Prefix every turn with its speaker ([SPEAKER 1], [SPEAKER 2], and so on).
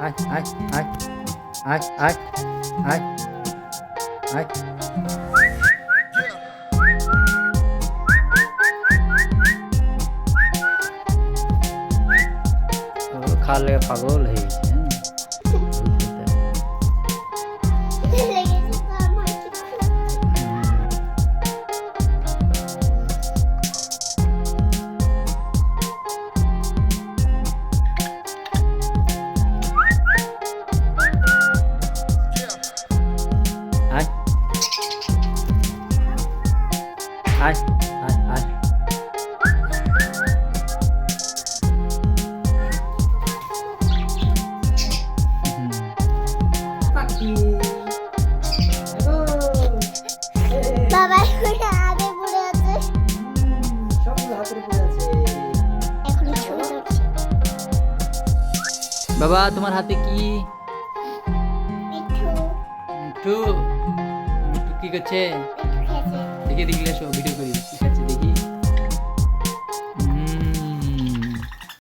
[SPEAKER 1] আয় আয় আয় আয় আয় আয় আয় ও খালে পাগল হয়ে গেছে আয় আয় আয় আয়
[SPEAKER 2] বাবা এখন আগে পড়ে আছে
[SPEAKER 3] সবগুলো হাতের উপরে আছে।
[SPEAKER 2] এখন ছোট
[SPEAKER 1] বাবা তোমার হাতে কি
[SPEAKER 2] মিঠু
[SPEAKER 1] মিঠু মিঠু কি করছে
[SPEAKER 2] মিঠু খেয়েছে
[SPEAKER 1] দেখে দেখলে ভিডিও